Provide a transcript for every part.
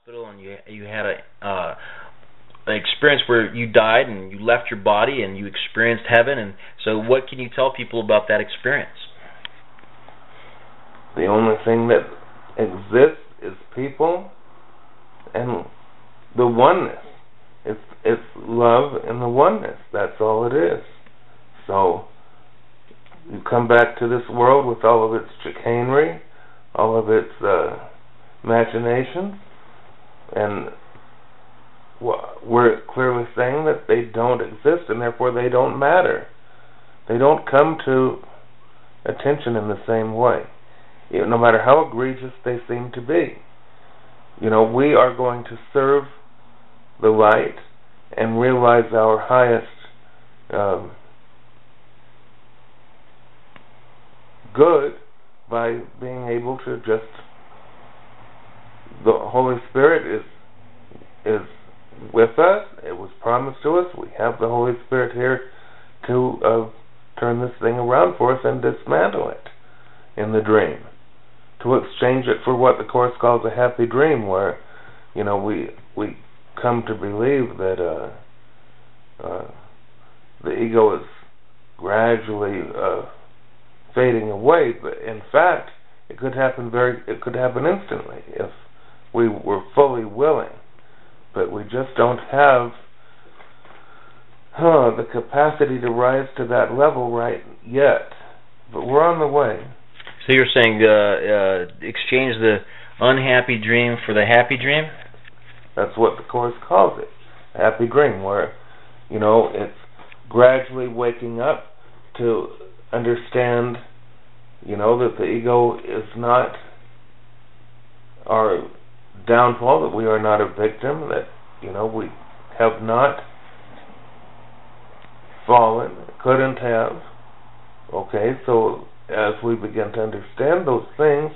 hospital and you had an experience where you died and you left your body and you experienced heaven. And so, what can you tell people about that experience? The only thing that exists is people and the oneness. It's love and the oneness. That's all it is. So you come back to this world with all of its chicanery, all of its machinations, and we're clearly saying that they don't exist and therefore they don't matter. They don't come to attention in the same way, no matter how egregious they seem to be. We are going to serve the light and realize our highest good by being able to just, the Holy Spirit is with us. It was promised to us. We have the Holy Spirit here to turn this thing around for us and dismantle it in the dream, to exchange it for what the Course calls a happy dream, where we come to believe that the ego is gradually fading away, but in fact it could happen instantly if we were fully willing. But we just don't have the capacity to rise to that level right yet. But we're on the way. So you're saying exchange the unhappy dream for the happy dream? That's what the Course calls it, a happy dream, where it's gradually waking up to understand that the ego is not our downfall, that we are not a victim, that we have not fallen, couldn't have. Okay, so as we begin to understand those things,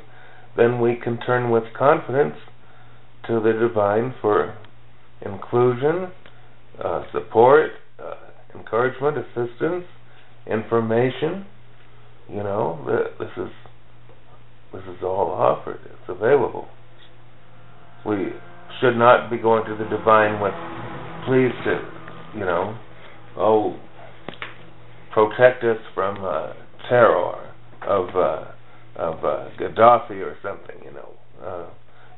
then we can turn with confidence to the divine for inclusion, support, encouragement, assistance, information. This is all offered. It's available. We should not be going to the divine with please to, protect us from terror of Gaddafi or something,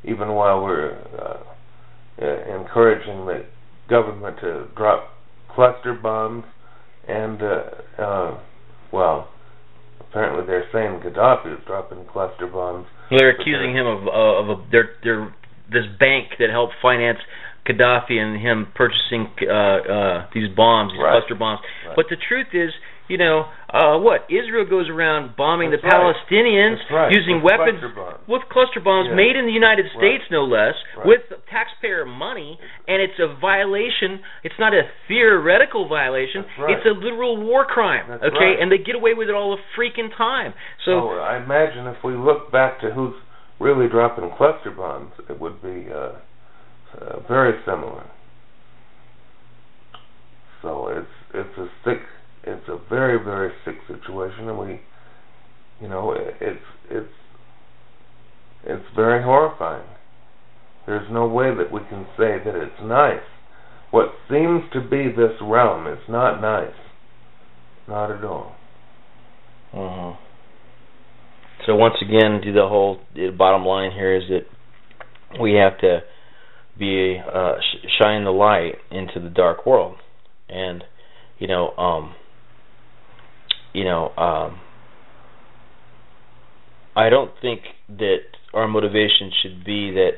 even while we're encouraging the government to drop cluster bombs and, apparently they're saying Gaddafi is dropping cluster bombs. They're accusing him of this bank that helped finance Gaddafi and him purchasing these bombs, these cluster bombs. Right. But the truth is, Israel goes around bombing the Palestinians using weapons with cluster bombs made in the United States, no less, with taxpayer money, and it's a violation. It's not a theoretical violation. It's a literal war crime, and they get away with it all the freaking time. So I imagine if we look back to who's really dropping cluster bombs, it would be very similar. So it's a very, very sick situation, and it's very horrifying. There's no way that we can say that it's nice. What seems to be this realm is not nice. Not at all. Mm-hmm. So once again, the bottom line here is that we have to be shine the light into the dark world, and I don't think that our motivation should be that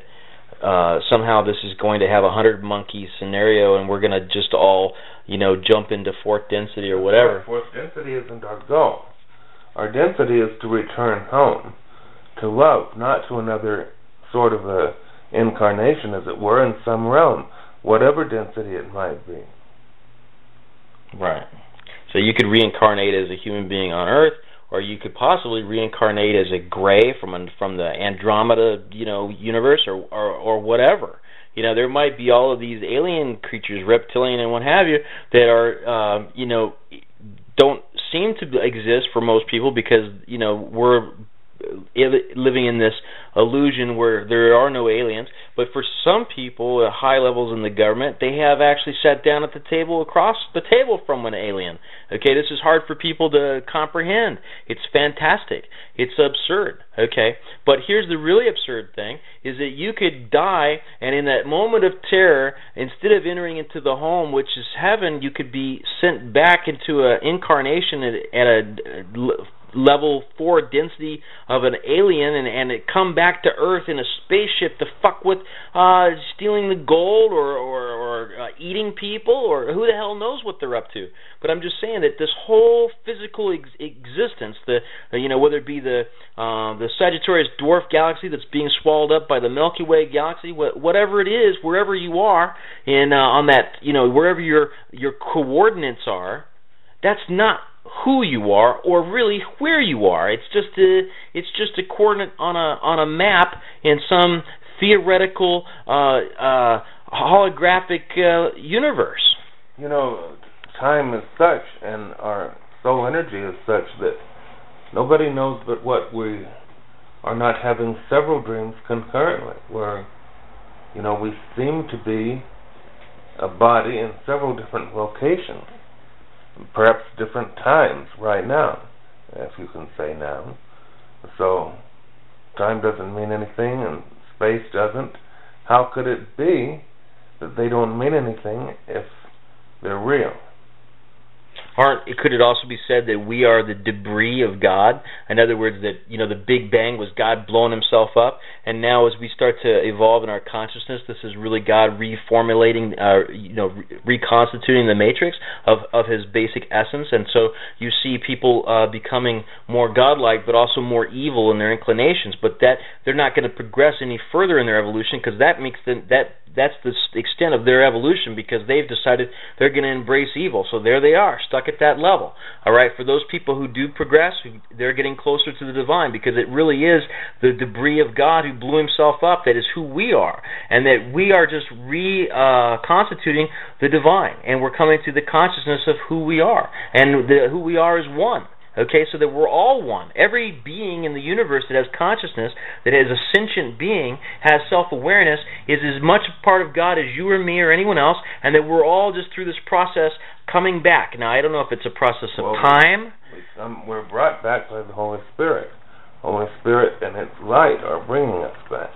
somehow this is going to have 100 monkey scenario and we're going to just all jump into fourth density or whatever. Fourth density isn't our goal. Our density is to return home to love, not to another sort of a incarnation, as it were, in some realm, whatever density it might be. Right. So you could reincarnate as a human being on Earth, or you could possibly reincarnate as a gray from the Andromeda, universe, or whatever. There might be all of these alien creatures, reptilian and what have you, that are, don't seem to exist for most people because, we're living in this illusion where there are no aliens. But for some people at high levels in the government, they have actually sat down at the table across the table from an alien. Okay, this is hard for people to comprehend. It's fantastic. It's absurd. Okay, but here's the really absurd thing, is that you could die, and in that moment of terror, instead of entering into the home, which is heaven, you could be sent back into an incarnation at a level 4 density of an alien, and it come back to Earth in a spaceship to fuck with stealing the gold or eating people, or who the hell knows what they're up to. But I'm just saying that this whole physical existence, whether it be the Sagittarius dwarf galaxy that's being swallowed up by the Milky Way galaxy, whatever it is, wherever you are on that, wherever your coordinates are, that's not who you are or really where you are. It's just a coordinate on a map in some theoretical holographic universe. Time is such, and our soul energy is such, that nobody knows but what we are not having several dreams concurrently, where we seem to be a body in several different locations, perhaps different times right now, if you can say now. So time doesn't mean anything and space doesn't. How could it be that they don't mean anything if they're real? Could it also be said that we are the debris of God? In other words, that the Big Bang was God blowing himself up, and now as we start to evolve in our consciousness, this is really God reformulating, reconstituting the matrix of his basic essence. And so you see people becoming more godlike, but also more evil in their inclinations. But that they're not going to progress any further in their evolution, because that makes them that's the extent of their evolution, because they've decided they're going to embrace evil. So there they are, stuck at that level. All right, for those people who do progress, they're getting closer to the divine, because it really is the debris of God who blew himself up that is who we are, and that we are just reconstituting the divine, and we're coming to the consciousness of who we are, and who we are is one. Okay, so that we're all one. Every being in the universe that has consciousness, that is a sentient being, has self-awareness, is as much a part of God as you or me or anyone else, and that we're all just through this process coming back. Now, I don't know if it's a process of time. We're brought back by the Holy Spirit. Holy Spirit and its light are bringing us back.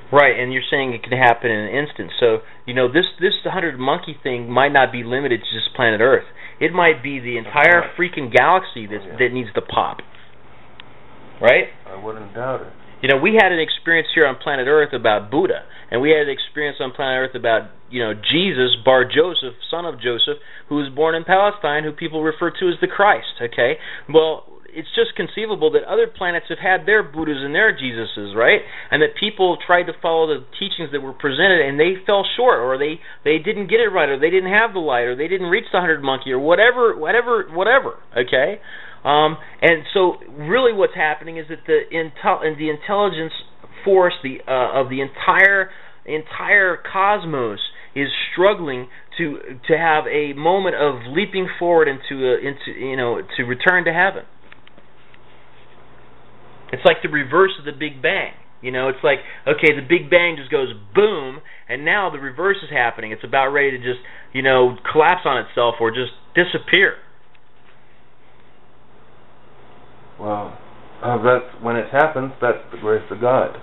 Right, and you're saying it can happen in an instant. So, this 100 monkey thing might not be limited to just planet Earth. It might be the entire freaking galaxy that needs to pop. Right? I wouldn't doubt it. We had an experience here on planet Earth about Buddha, and we had an experience on planet Earth about, Jesus, Bar Joseph, son of Joseph, who was born in Palestine, who people refer to as the Christ, okay? Well, it's just conceivable that other planets have had their Buddhas and their Jesuses, right? And that people tried to follow the teachings that were presented, and they fell short, or they didn't get it right, or they didn't have the light, or they didn't reach the 100 monkey, or whatever, okay? And so really what's happening is that the intelligence force of the entire cosmos is struggling to have a moment of leaping forward to return to heaven. It's like the reverse of the Big Bang. It's like, okay, the Big Bang just goes boom, and now the reverse is happening. It's about ready to just, collapse on itself or just disappear. Well, that's when it happens. That's the grace of God.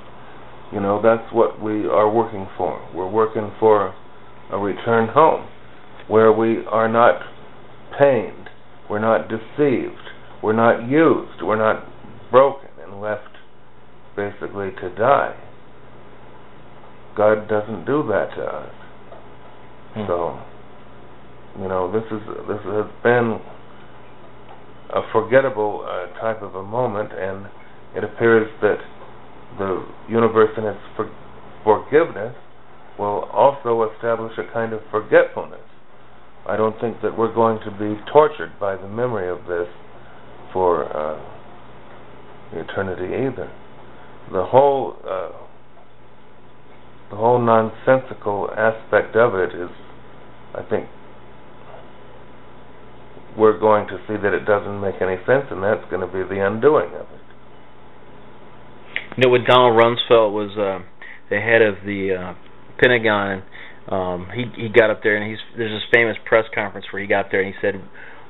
That's what we are working for. We're working for a return home, where we are not pained, we're not deceived, we're not used, we're not broken and left basically to die. God doesn't do that to us. So, this has been a forgettable type of a moment, and it appears that the universe in its forgiveness will also establish a kind of forgetfulness. I don't think that we're going to be tortured by the memory of this for eternity either. The whole nonsensical aspect of it is, I think, we're going to see that it doesn't make any sense, and that's going to be the undoing of it. You know, when Donald Rumsfeld was the head of the Pentagon, he got up there, and there's this famous press conference where he got there and he said,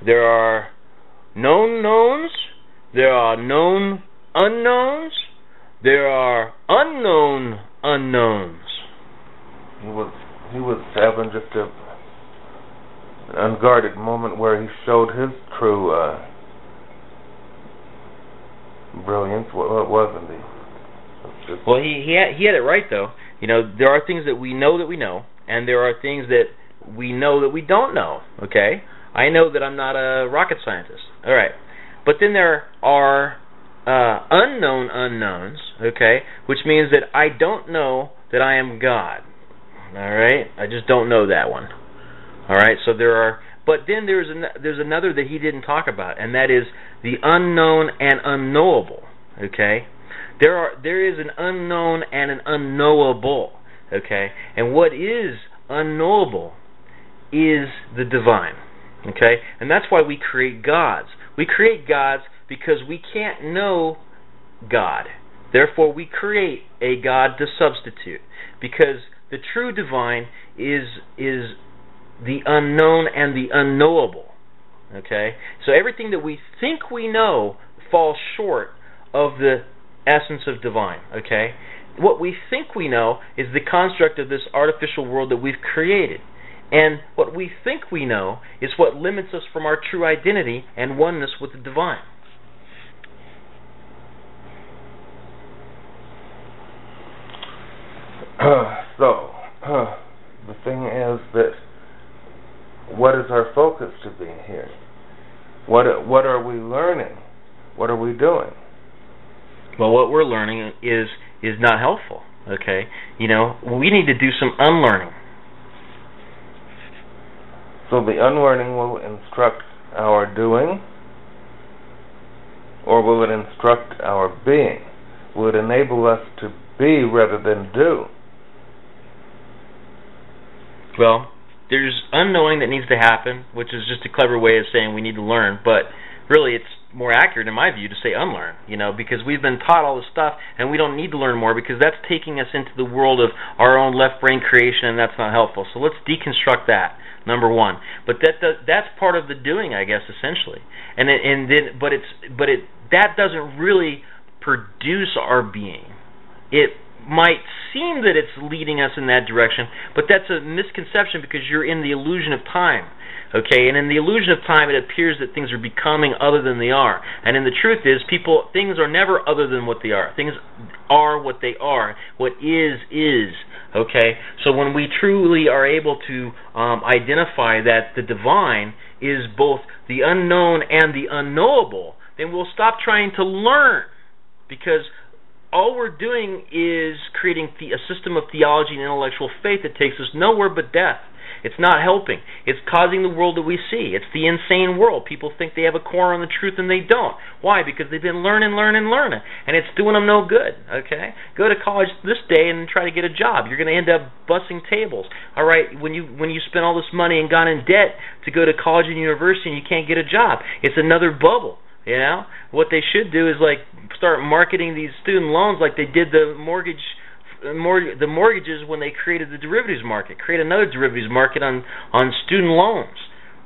"There are known knowns, there are known unknowns, there are unknown unknowns." He was having just an unguarded moment where he showed his true brilliance. What wasn't he? Well, he had it right, though. You know, there are things that we know, and there are things that we know that we don't know. Okay, I know that I'm not a rocket scientist. All right, but then there are unknown unknowns. Okay, which means that I don't know that I am God. All right, I just don't know that one. All right, so there are, but then there's another that he didn't talk about, and that is the unknown and unknowable. Okay, there is an unknown and an unknowable. Okay, and what is unknowable is the divine. Okay, and that's why we create gods. We create gods because we can't know God. Therefore, we create a god to substitute, because the true divine is the unknown and the unknowable. Okay? So everything that we think we know falls short of the essence of divine. Okay? What we think we know is the construct of this artificial world that we've created. And what we think we know is what limits us from our true identity and oneness with the divine. So, the thing is that what is our focus to be here? What are we learning? What are we doing? Well, what we're learning is not helpful. Okay, you know, we need to do some unlearning. So the unlearning will instruct our doing, or will it instruct our being? Will it enable us to be rather than do? Well, there's unknowing that needs to happen, which is just a clever way of saying we need to learn, but really it's more accurate in my view to say unlearn, you know, because we've been taught all this stuff and we don't need to learn more, because that's taking us into the world of our own left brain creation, and that's not helpful. So let's deconstruct that, number one. But that's part of the doing, I guess, essentially. That doesn't really produce our being. It might seem that it's leading us in that direction, but that's a misconception, because you're in the illusion of time. Okay, and in the illusion of time, it appears that things are becoming other than they are. And the truth is, things are never other than what they are. Things are what they are. What is. Okay, so when we truly are able to identify that the divine is both the unknown and the unknowable, then we'll stop trying to learn, because all we're doing is creating a system of theology and intellectual faith that takes us nowhere but death. It's not helping. It's causing the world that we see. It's the insane world. People think they have a core on the truth and they don't. Why? Because they've been learning, and it's doing them no good. Okay? Go to college this day and try to get a job. You're going to end up bussing tables. All right? When you spend all this money and gone in debt to go to college and university and you can't get a job, it's another bubble. You know, what they should do is like start marketing these student loans like they did the mortgages when they created the derivatives market. Create another derivatives market on student loans.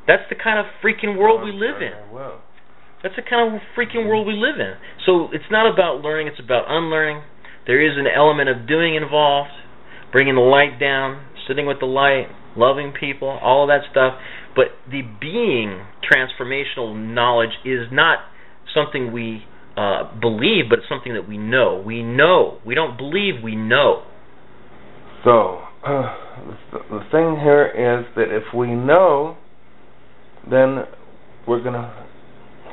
That's the kind of freaking world we live in. That's the kind of freaking world we live in. So it's not about learning, it's about unlearning. There is an element of doing involved, bringing the light down, sitting with the light, loving people, all of that stuff. But the being transformational knowledge is not something we believe, but it's something that we know. We know. We don't believe, we know. So, the thing here is that if we know, then we're going to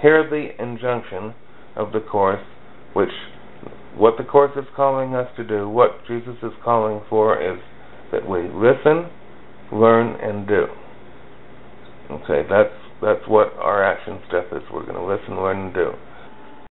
hear the injunction of the Course, which what the Course is calling us to do, what Jesus is calling for, is that we listen, learn, and do. Okay, that's what our action step is. We're going to listen, learn, and do.